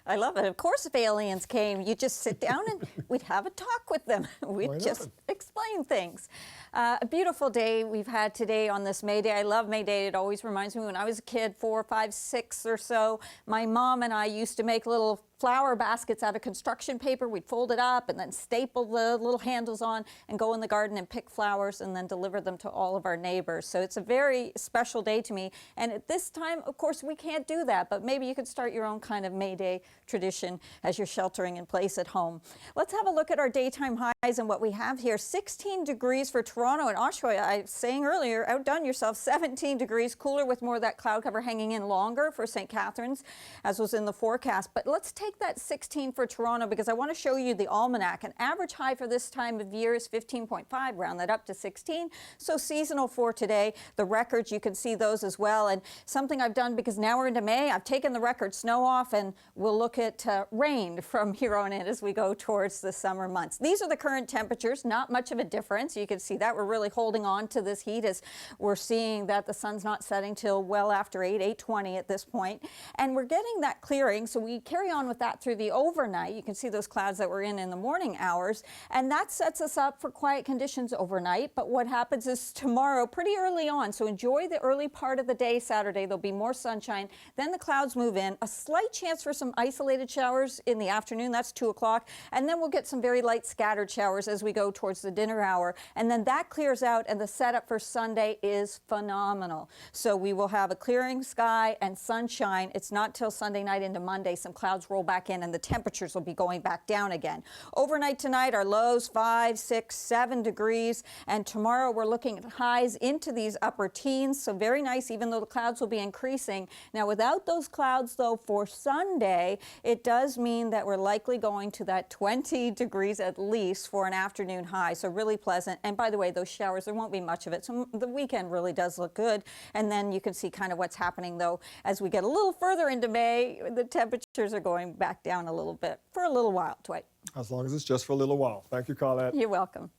[SPEAKER 2] I love it. Of course, if aliens came, you just sit down and we'd have a talk with them. We'd just explain things. A beautiful day we've had today on this May Day. I love May Day. It always reminds me when I was a kid, 4, 5, 6 or so, my mom and I used to make little flower baskets out of construction paper. We'd fold it up and then staple the little handles on and go in the garden and pick flowers and then deliver them to all of our neighbors. So it's a very special day to me. And at this time, of course, we can't do that, but maybe you could start your own kind of May Day tradition as you're sheltering in place at home. Let's have a look at our daytime highs and what we have here. 16 degrees for Toronto and Oshawa. I was saying earlier, outdone yourself. 17 degrees, cooler with more of that cloud cover hanging in longer for St. Catharines, as was in the forecast. But let's take that 16 for Toronto because I want to show you the almanac. An average high for this time of year is 15.5, round that up to 16. So seasonal for today. The records, you can see those as well. And something I've done because now we're into May, I've taken the record snow off and we'll look at rain from here on in as we go towards the summer months. These are the current temperatures, not much of a difference. You can see that we're really holding on to this heat as we're seeing that the sun's not setting till well after 8:20 at this point. And we're getting that clearing, so we carry on with that through the overnight. You can see those clouds that we're in the morning hours, and that sets us up for quiet conditions overnight. But what happens is tomorrow, pretty early on, so enjoy the early part of the day Saturday. There'll be more sunshine. Then the clouds move in. A slight chance for some isolated showers in the afternoon. That's 2 o'clock. And then we'll get some very light scattered showers as we go towards the dinner hour. And then that clears out, and the setup for Sunday is phenomenal. So we will have a clearing sky and sunshine. It's not till Sunday night into Monday. Some clouds roll back in, and the temperatures will be going back down again. Overnight tonight, our lows 5, 6, 7 degrees. And tomorrow we're looking at highs into these upper teens. So very nice, even though the clouds will be increasing. Now, without those clouds, though, for Sunday, it does mean that we're likely going to that 20 degrees at least for an afternoon high. So really pleasant. And by the way, those showers, there won't be much of it. So the weekend really does look good. And then you can see kind of what's happening, though, as we get a little further into May, the temperatures are going back down a little bit for a little while, Dwight.
[SPEAKER 1] As long as it's just for a little while. Thank you, Colette.
[SPEAKER 2] You're welcome.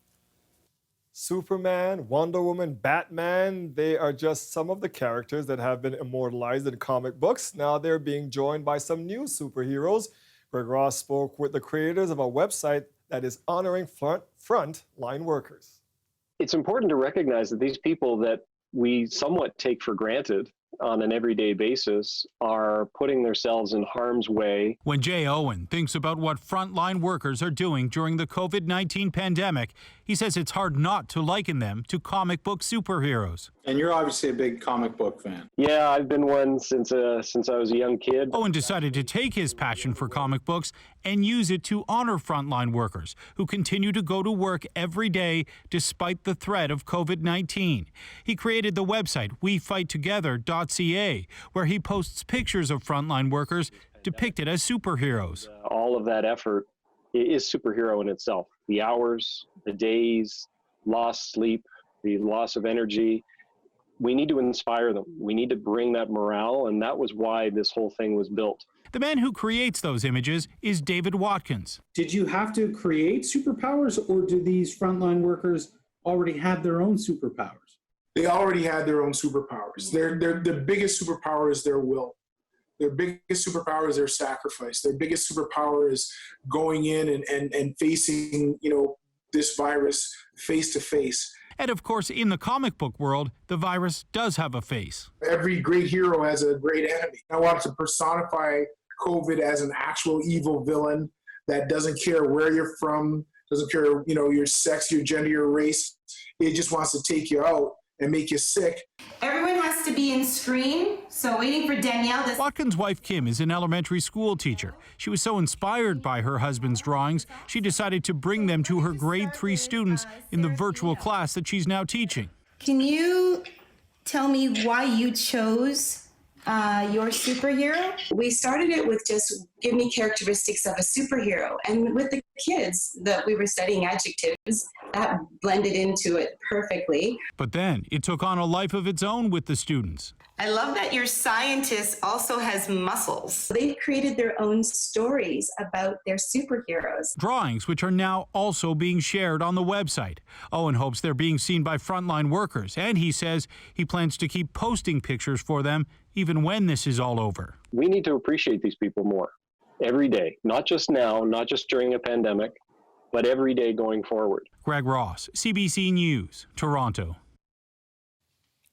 [SPEAKER 1] Superman, Wonder Woman, Batman, they are just some of the characters that have been immortalized in comic books. Now they're being joined by some new superheroes. Greg Ross spoke with the creators of a website that is honoring front-line workers.
[SPEAKER 5] It's important to recognize that these people that we somewhat take for granted on an everyday basis are putting themselves in harm's way.
[SPEAKER 8] When Jay Owen thinks about what frontline workers are doing during the COVID-19 pandemic, he says it's hard not to liken them to comic book superheroes.
[SPEAKER 19] And you're obviously a big comic book fan.
[SPEAKER 5] Yeah, I've been one since I was a young kid.
[SPEAKER 8] Owen decided to take his passion for comic books and use it to honor frontline workers who continue to go to work every day despite the threat of COVID-19. He created the website WeFightTogether.ca, where he posts pictures of frontline workers depicted as superheroes.
[SPEAKER 5] All of that effort is superhero in itself. The hours, the days, lost sleep, the loss of energy. We need to inspire them. We need to bring that morale, and that was why this whole thing was built.
[SPEAKER 8] The man who creates those images is David Watkins.
[SPEAKER 19] Did you have to create superpowers, or do these frontline workers already have their own superpowers?
[SPEAKER 22] They already had their own superpowers. Their biggest superpower is their will. Their biggest superpower is their sacrifice. Their biggest superpower is going in and facing, this virus face to face.
[SPEAKER 8] And of course, in the comic book world, the virus does have a face.
[SPEAKER 22] Every great hero has a great enemy. I wanted to personify COVID as an actual evil villain that doesn't care where you're from, doesn't care, your sex, your gender, your race. It just wants to take you out and make you sick.
[SPEAKER 24] Everyone has to be in screen, so waiting for Danielle.
[SPEAKER 8] Watkins' wife Kim is an elementary school teacher. She was so inspired by her husband's drawings, she decided to bring them to her grade 3 students in the virtual class that she's now teaching.
[SPEAKER 24] Can you tell me why you chose your superhero?
[SPEAKER 25] We started it with just
[SPEAKER 24] give me characteristics of a superhero. And with the kids that we were studying adjectives, that blended into it perfectly.
[SPEAKER 8] But then it took on a life of its own with the students.
[SPEAKER 24] I love that your scientist also has muscles. They've created their own stories about their superheroes.
[SPEAKER 8] Drawings which are now also being shared on the website. Owen hopes they're being seen by frontline workers, and he says he plans to keep posting pictures for them even when this is all over.
[SPEAKER 5] We need to appreciate these people more every day, not just now, not just during a pandemic, but every day going forward.
[SPEAKER 8] Greg Ross, CBC News, Toronto.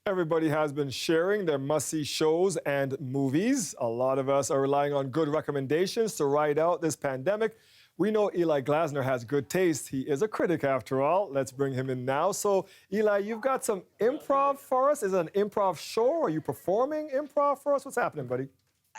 [SPEAKER 1] Everybody has been sharing their must-see shows and movies. A lot of us are relying on good recommendations to ride out this pandemic. We know Eli Glasner has good taste. He is a critic after all. Let's bring him in now. So, Eli, you've got some improv for us. Is it an improv show? Are you performing improv for us? What's happening, buddy?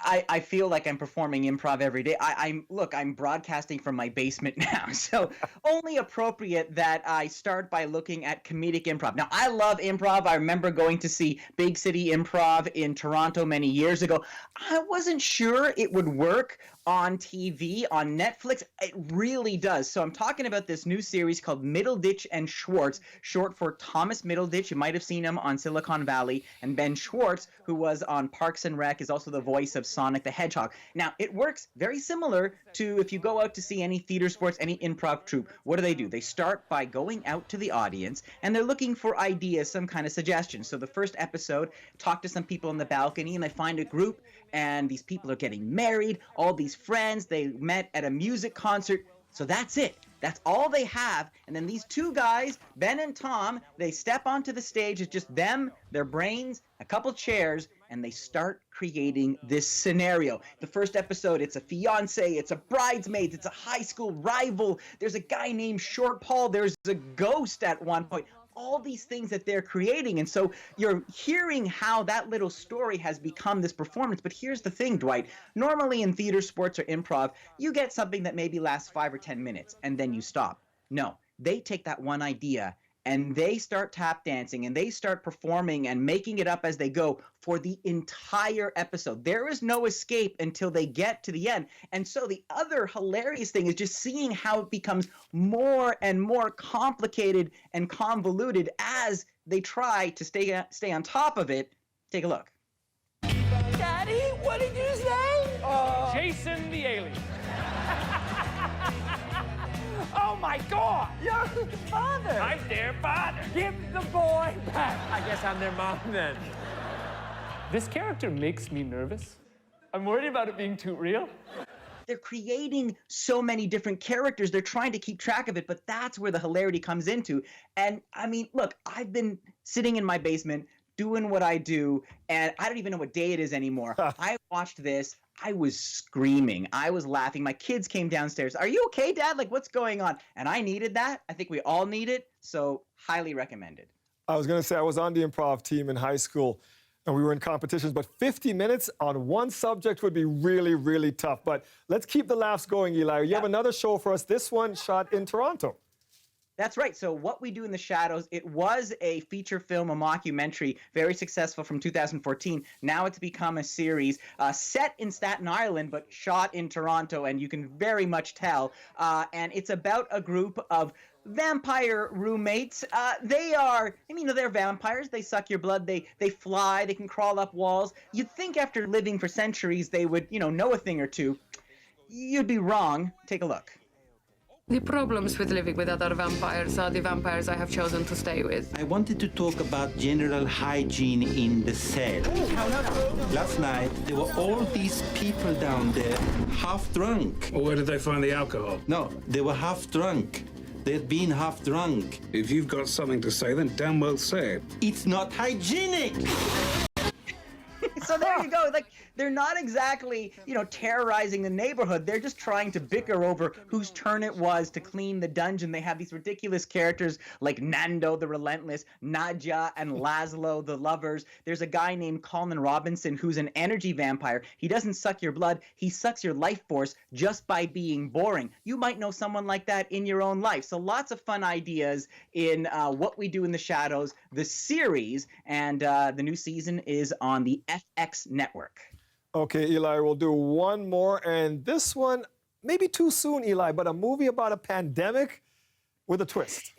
[SPEAKER 3] I feel like I'm performing improv every day. I'm broadcasting from my basement now, so only appropriate that I start by looking at comedic improv. Now, I love improv. I remember going to see Big City Improv in Toronto many years ago. I wasn't sure it would work on TV, on Netflix. It really does. So I'm talking about this new series called Middleditch and Schwartz, short for Thomas Middleditch. You might have seen him on Silicon Valley. And Ben Schwartz, who was on Parks and Rec, is also the voice of Sonic the Hedgehog. Now, it works very similar to if you go out to see any theater sports, any improv troupe. What do? They start by going out to the audience, and they're looking for ideas, some kind of suggestions. So the first episode, talk to some people on the balcony, and they find a group, and these people are getting married, all these friends, they met at a music concert. So that's it. That's all they have. And then these two guys, Ben and Tom, they step onto the stage. It's just them, their brains, a couple chairs, and they start creating this scenario. The first episode, it's a fiance, it's a bridesmaid, it's a high school rival. There's a guy named Short Paul. There's a ghost at one point. All these things that they're creating. And so you're hearing how that little story has become this performance. But here's the thing, Dwight. Normally in theater, sports, or improv, you get something that maybe lasts 5 or 10 minutes and then you stop. No, they take that one idea and they start tap dancing and they start performing and making it up as they go for the entire episode. There is no escape until they get to the end. And so the other hilarious thing is just seeing how it becomes more and more complicated and convoluted as they try to stay on top of it. Take a look.
[SPEAKER 4] Daddy, what did you say? Jason the alien. Oh my God! You're the father! I'm their father! Give the boy back! I guess I'm their mom then. This character makes me nervous. I'm worried about it being too real.
[SPEAKER 3] They're creating so many different characters. They're trying to keep track of it, but that's where the hilarity comes into. And I mean, look, I've been sitting in my basement doing what I do, and I don't even know what day it is anymore. I watched this. I was screaming. I was laughing. My kids came downstairs. Are you okay, Dad? Like, what's going on? And I needed that. I think we all need it. So highly recommended.
[SPEAKER 1] I was going to say I was on the improv team in high school, and we were in competitions, but 50 minutes on one subject would be really, really tough. But let's keep the laughs going, Eli. You have another show for us, this one shot in Toronto.
[SPEAKER 3] That's right. So What We Do in the Shadows, it was a feature film, a mockumentary, very successful from 2014. Now it's become a series set in Staten Island, but shot in Toronto, and you can very much tell. And it's about a group of vampire roommates. They're vampires. They suck your blood. They fly. They can crawl up walls. You'd think after living for centuries they would, know a thing or two. You'd be wrong. Take a look.
[SPEAKER 6] The problems with living with other vampires are the vampires I have chosen to stay with.
[SPEAKER 23] I wanted to talk about general hygiene in the cell. Last night, there were all these people down there, half drunk.
[SPEAKER 25] Well, where did they find the alcohol?
[SPEAKER 23] No, they were half drunk. They'd been half drunk.
[SPEAKER 25] If you've got something to say, then damn well say it.
[SPEAKER 23] It's not hygienic!
[SPEAKER 3] So there you go. Like, they're not exactly, terrorizing the neighborhood. They're just trying to bicker over whose turn it was to clean the dungeon. They have these ridiculous characters like Nando the Relentless, Nadja and Laszlo the Lovers. There's a guy named Colin Robinson who's an energy vampire. He doesn't suck your blood. He sucks your life force just by being boring. You might know someone like that in your own life. So lots of fun ideas in What We Do in the Shadows, the series, and the new season is on the FX network.
[SPEAKER 1] Okay, Eli, we'll do one more. And this one, maybe too soon, Eli, but a movie about a pandemic with a twist.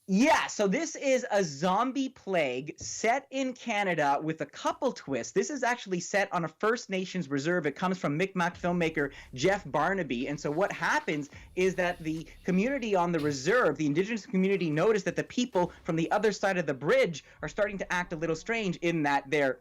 [SPEAKER 3] Yeah, so this is a zombie plague set in Canada with a couple twists. This is actually set on a First Nations reserve. It comes from Mi'kmaq filmmaker Jeff Barnaby. And so what happens is that the community on the reserve, the Indigenous community, noticed that the people from the other side of the bridge are starting to act a little strange in that they're,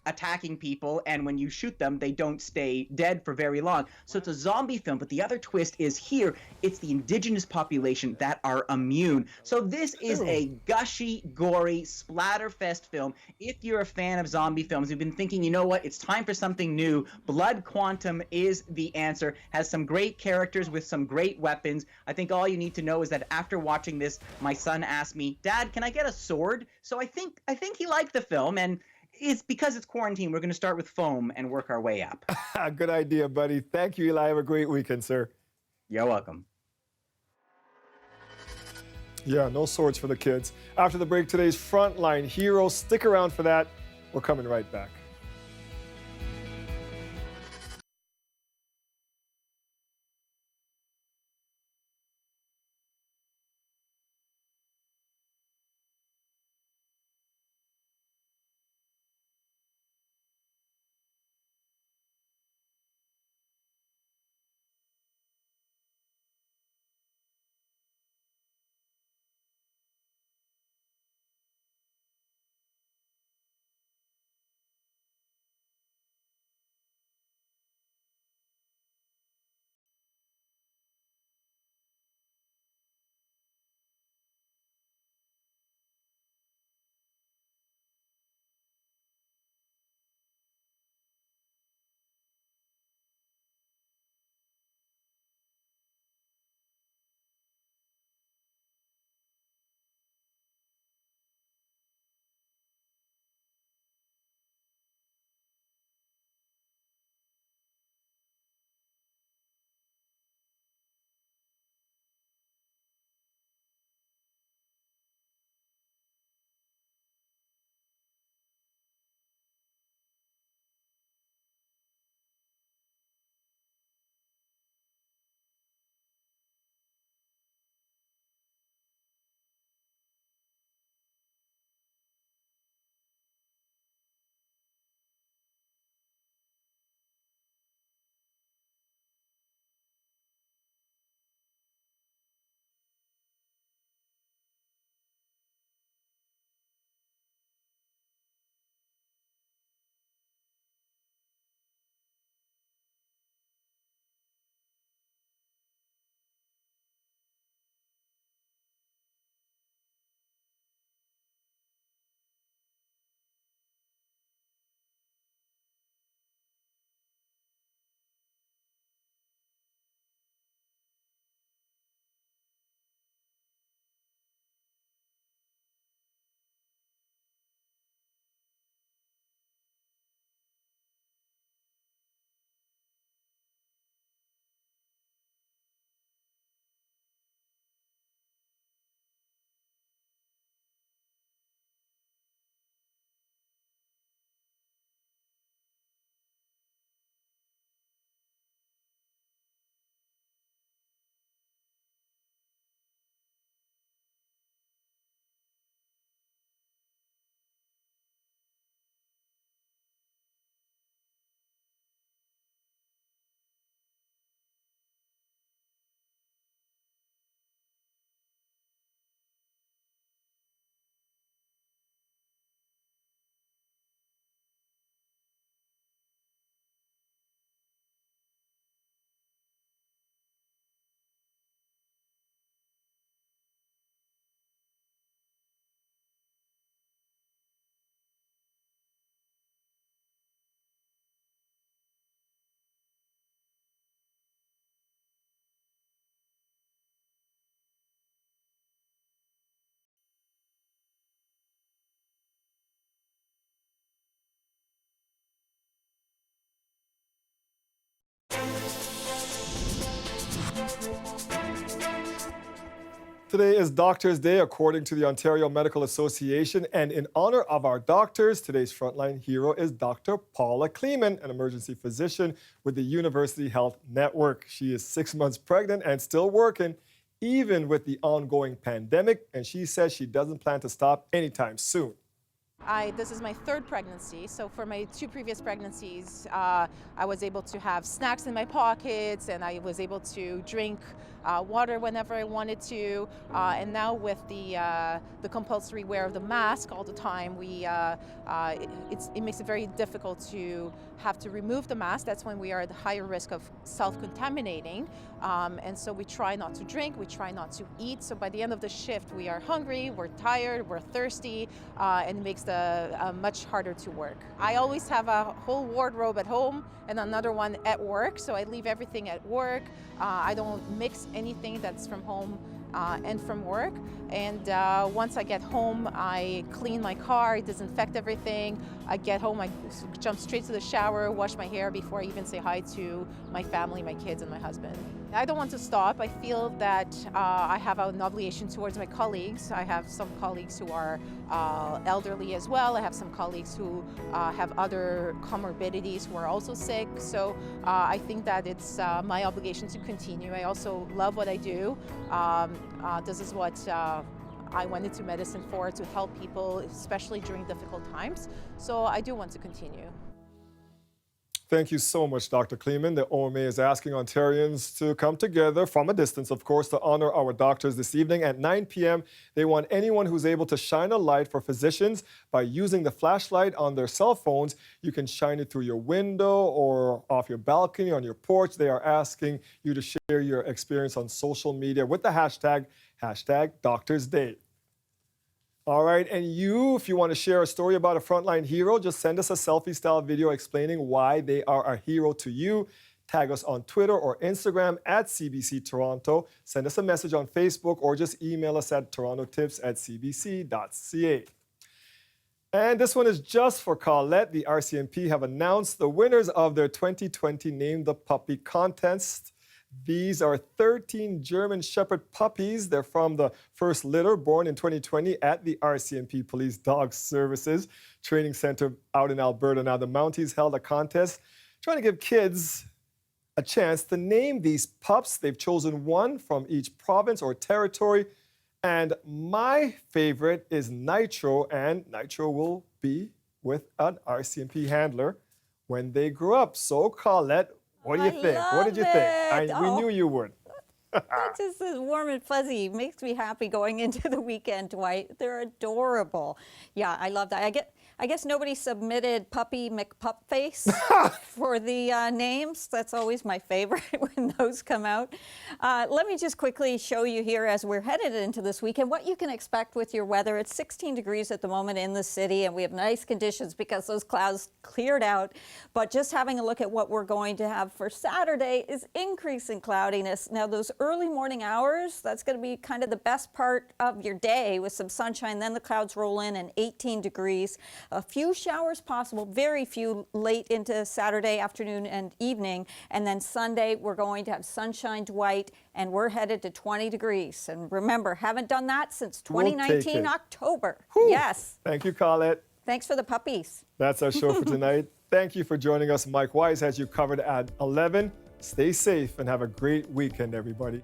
[SPEAKER 3] attacking people. And when you shoot them, they don't stay dead for very long. So it's a zombie film. But the other twist is here, it's the Indigenous population that are immune. So this is a gushy, gory, splatterfest film. If you're a fan of zombie films, you've been thinking, you know what, it's time for something new. Blood Quantum is the answer. Has some great characters with some great weapons. I think all you need to know is that after watching this, my son asked me, Dad, can I get a sword? So I think he liked the film, and it's because it's quarantine. We're going to start with foam and work our way up.
[SPEAKER 1] Good idea, buddy. Thank you, Eli. Have a great weekend, sir.
[SPEAKER 3] You're welcome.
[SPEAKER 1] Yeah, no swords for the kids. After the break, today's Frontline Heroes. Stick around for that. We're coming right back. Today is Doctors' Day, according to the Ontario Medical Association. And in honor of our doctors, today's frontline hero is Dr. Paula Kleeman, an emergency physician with the University Health Network. She is 6 months pregnant and still working, even with the ongoing pandemic. And she says she doesn't plan to stop anytime soon.
[SPEAKER 7] This is my third pregnancy, so for my 2 previous pregnancies, I was able to have snacks in my pockets, and I was able to drink water whenever I wanted to. And now with the compulsory wear of the mask all the time, it makes it very difficult to have to remove the mask. That's when we are at the higher risk of self-contaminating. And so we try not to drink, we try not to eat. So by the end of the shift, we are hungry, we're tired, we're thirsty, and it makes much harder to work. I always have a whole wardrobe at home and another one at work, so I leave everything at work. I don't mix anything that's from home and from work. And once I get home, I clean my car, I disinfect everything. I get home, I jump straight to the shower, wash my hair before I even say hi to my family, my kids, and my husband. I don't want to stop. I feel that I have an obligation towards my colleagues. I have some colleagues who are elderly as well. I have some colleagues who have other comorbidities who are also sick. So I think that it's my obligation to continue. I also love what I do. This is what I went into medicine for, to help people, especially during difficult times. So I do want to continue.
[SPEAKER 1] Thank you so much, Dr. Kleeman. The OMA is asking Ontarians to come together from a distance, of course, to honor our doctors this evening at 9 p.m. They want anyone who's able to shine a light for physicians by using the flashlight on their cell phones. You can shine it through your window or off your balcony, on your porch. They are asking you to share your experience on social media with the hashtag Doctors Day. All right, and if you want to share a story about a frontline hero, just send us a selfie-style video explaining why they are a hero to you. Tag us on Twitter or Instagram at CBC Toronto. Send us a message on Facebook or just email us at torontotips@cbc.ca. And this one is just for Colette. The RCMP have announced the winners of their 2020 Name the Puppy contest. These are 13 German Shepherd puppies. They're from the first litter born in 2020 at the RCMP Police Dog Services Training Center out in Alberta. Now, the Mounties held a contest trying to give kids a chance to name these pups. They've chosen one from each province or territory. And my favorite is Nitro, and Nitro will be with an RCMP handler when they grow up. So, Colette, what do you think? What did you think? We knew you would.
[SPEAKER 2] That just is warm and fuzzy. Makes me happy going into the weekend, Dwight. They're adorable. Yeah, I love that. I guess nobody submitted Puppy McPupface for the names. That's always my favorite when those come out. Let me just quickly show you here as we're headed into this weekend what you can expect with your weather. It's 16 degrees at the moment in the city, and we have nice conditions because those clouds cleared out. But just having a look at what we're going to have for Saturday is increasing cloudiness. Now, those early morning hours, that's going to be kind of the best part of your day with some sunshine. Then the clouds roll in and 18 degrees. A few showers possible, very few late into Saturday afternoon and evening. And then Sunday, we're going to have sunshine, Dwight, and we're headed to 20 degrees. And remember, haven't done that since 2019 October.
[SPEAKER 1] Whew.
[SPEAKER 2] Yes.
[SPEAKER 1] Thank you, Colette.
[SPEAKER 2] Thanks for the puppies.
[SPEAKER 1] That's our show for tonight. Thank you for joining us. Mike Wise has you covered at 11. Stay safe and have a great weekend, everybody.